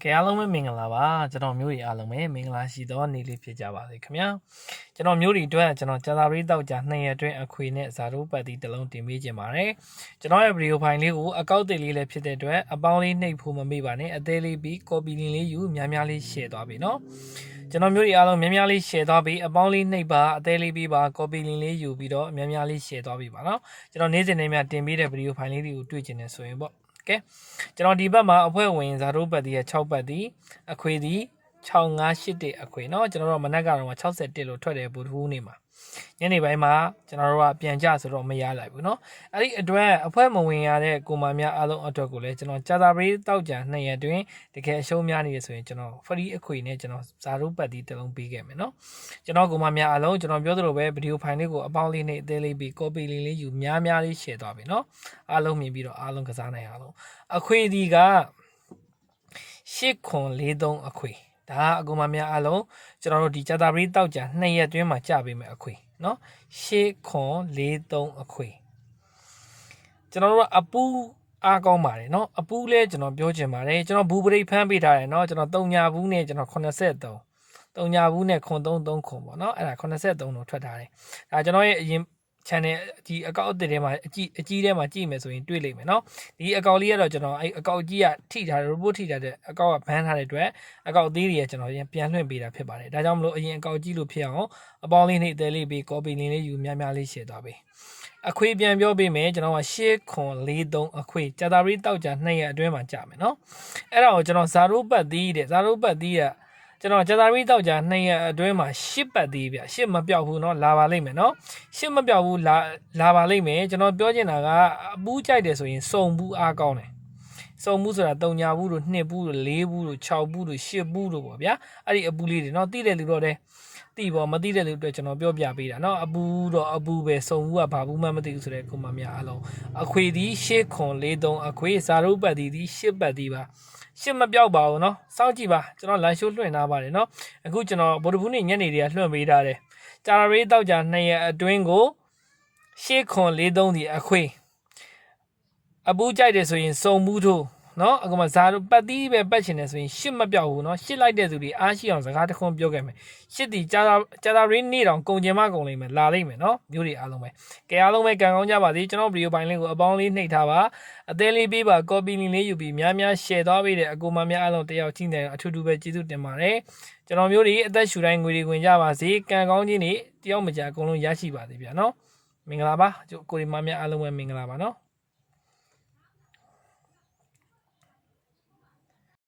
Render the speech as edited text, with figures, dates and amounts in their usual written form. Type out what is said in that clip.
ကဲအားလုံးပဲမင်္ဂလာပါကျွန်တော်မျိုးတွေအားလုံးပဲမင်္ဂလာရှိသောနေ့လေးဖြစ်ကြပါစေခင်ဗျာကျွန်တော်မျိုးတွေအတွက်ကျွန်တော်ကြာသာပရိတောက်ကြ2ရက်အတွင်းအခွေနဲ့ဇာတိုးပတ်တီတစ်လုံးတင်ပေးခြင်းပါတယ်ကျွန်တော်ရဲ့ဗီဒီယိုဖိုင်လေးကိုအကောက်တစ်လေးလည်းဖြစ်တဲ့အတွက်အပေါင်းလေးနှိပ်ဖို့မမေ့ပါနဲ့အသေးလေးပြီး copy link လေးယူများများလေး share သွားပြီနော်ကျွန်တော်မျိုးတွေအားလုံးများများလေး share သွားပြီးအပေါင်းလေးနှိပ်ပါအသေးလေးပြီးပါ copy link လေးယူပြီးတော့များများလေး share သွားပြီပါနော်ကျွန်တော်နေ့စဉ်နဲ့များတင်ပေးတဲ့ဗီဒီယိုဖိုင်လေးတွေကိုတွေ့ကျင်နေဆိုရင်ပေါ့ကဲကျွန်တော်ဒီဘက်မှာအဖွဲ့ဝင်ဇာတိုးပတ်တီရဲ့6ပတ်တီအခွေတီ6581အခွေเนาะကျွန်တော်တို့မနက်ကတော့61လို့ထွက်တယ်ဗုဒ္ဓဟူးနေ့မှာညနေပိုင်းမှာကျွန်တော်တို့ကပြန်ကြဆိုတော့မရလိုက်ဘူးเนาะအဲ့ဒီအတွက်အဖွဲ့မဝင်ရတဲ့ကိုမများအားလုံးအတွက်ကိုလည်းကျွန်တော်ကြာသာပရိတောက်ကြ2ရက်တွင်တကယ်အရှုံးများနေရဆိုရင်ကျွန်တော် free အခွေနဲ့ကျွန်တော်ဇာတိုးပတ်တီတစ်လုံးပေးခဲ့မယ်เนาะကျွန်တော်ကိုမများအားလုံးကျွန်တော်ပြောသလိုပဲဗီဒီယိုဖိုင်လေးကိုအပေါင်းလေးနဲ့အသေးလေးပြီး copy link လေးယူများများလေး share သွားပြီเนาะအားလုံးမြင်ပြီးတော့အားလုံးကစားနိုင်အောင်လို့အခွေဒီက8.43အခွေဒါအကူမများအားလုံးကျွန်တော်တို့ဒီကြာသာပရိတောက်ကြ2ရက်တွင်းမှာကြပေးမယ်အခွေเนาะ8.43အခွေကျွန်တော်တို့ကအပူအားကောင်းပါတယ်เนาะအပူလဲကျွန်တော်ပြောချင်ပါတယ်ကျွန်တော်ဘူပရိတ်ဖမ်းပေးထားတယ်เนาะကျွန်တော်3ညာဘူးနဲ့ကျွန်တော်83 3ညာဘူးနဲ့33ခွန်ပေါ့เนาะအဲ့ဒါ83တော့ထွက်ထားတယ်ဒါကျွန်တော်ရဲ့အရင် channel ဒီအကောက်အသစ်ထဲမှာအကြီးထဲမှာကြည့်မယ်ဆိုရင်တွေ့လိမ့်မယ်เนาะဒီအကောက်လေးကတော့ကျွန်တော်အဲ့အကောက်ကြီးကထိထားတယ် robot ထိထားတဲ့အကောက်ကဘန်းထားတဲ့အတွက်အကောက်သေးတွေကျွန်တော်ပြန်လွှင့်ပေးတာဖြစ်ပါတယ်ဒါကြောင့်မလို့အရင်အကောက်ကြီးလို့ဖြစ်အောင်အပေါင်းလေးနဲ့အသေးလေးပြီး copy link လေးယူများများလေး share သွားပေးအခွေပြန်ပြောပေးမယ်ကျွန်တော်က8.43အခွေကြာသာပရိတောက်ကြ2ရက်အတွင်းမှာကြာမယ်เนาะအဲ့ဒါကိုကျွန်တော်ဇာတိုးပတ်သီးတဲ့ဇာတိုးပတ်သီးကကျွန်တော်ကြာသာပရိတောက်ကြ2ရက်အတွင်းမှာ10ပတ်သေးဗျ10မပြောက်ဘူးเนาะလာပါလိမ့်မယ်เนาะ10မပြောက်ဘူးလာပါလိမ့်မယ်ကျွန်တော်ပြောချင်တာကအပူးကြိုက်တယ်ဆိုရင်စုံဘူးအားကောင်းတယ်စုံဘူးဆိုတာ3ညာဘူးတို့2ဘူးတို့4ဘူးတို့6ဘူးတို့10ဘူးတို့ပေါ့ဗျာအဲ့ဒီအပူးလေးတွေเนาะတိတဲ့လူတော့တဲ့တိပေါ့မတိတဲ့လူအတွက်ကျွန်တော်ပြောပြပေးတာเนาะအပူးတော့အပူးပဲစုံဘူးကဘာဘူးမှမသိဘူးဆိုတဲ့ကိုမများအားလုံးအခွေဒီ8.43အခွေဇာတိုးပတ်ဒီ10ပတ်ဒီပါရှစ်မပြောက်ပါဘူးเนาะစောင့်ကြည့်ပါကျွန်တော် live show လွှင့်ထားပါတယ်เนาะအခုကျွန်တော်ဗုဒ္ဓဘူးနေ့ညနေတွေကလွှင့်ပေးထားတယ်ကြာရီတောက်ကြ2ရက်အတွင်းကို8.43ဒီအခွေအပူးကြိုက်တယ်ဆိုရင်စုံမှုထိုးเนาะအခုမှဇာတို့ပတ်သီးပဲပတ်ချင်တယ်ဆိုရင်ရှစ်မပြောက်ဘူးเนาะရှစ်လိုက်တဲ့သူတွေအားရှိအောင်စကားတစ်ခွန်းပြောခဲ့မယ်ရှစ်ဒီကြာရီနေ့တောင်ကုန်ကျင်မကုန်လိမ့်မယ်လာလိမ့်မယ်เนาะမျိုးတွေအားလုံးပဲကဲအားလုံးပဲကံကောင်းကြပါစေကျွန်တော်ဗီဒီယိုပိုင်းလေးကိုအပေါင်းလေးနှိပ်ထားပါအသေးလေးပေးပါ copy link လေးယူပြီးများများ share သွားပေးတဲ့အကူမများအားလုံးတယောက်ချင်းတယ်အထူးထူးပဲကျေးဇူးတင်ပါတယ်ကျွန်တော်မျိုးတွေအသက်ရှူတိုင်းငွေတွေဝင်ကြပါစေကံကောင်းခြင်းတွေတယောက်မကြအကုန်လုံးရရှိပါစေဗျာเนาะမင်္ဂလာပါကိုရီမများအားလုံးပဲမင်္ဂလာပါเนาะ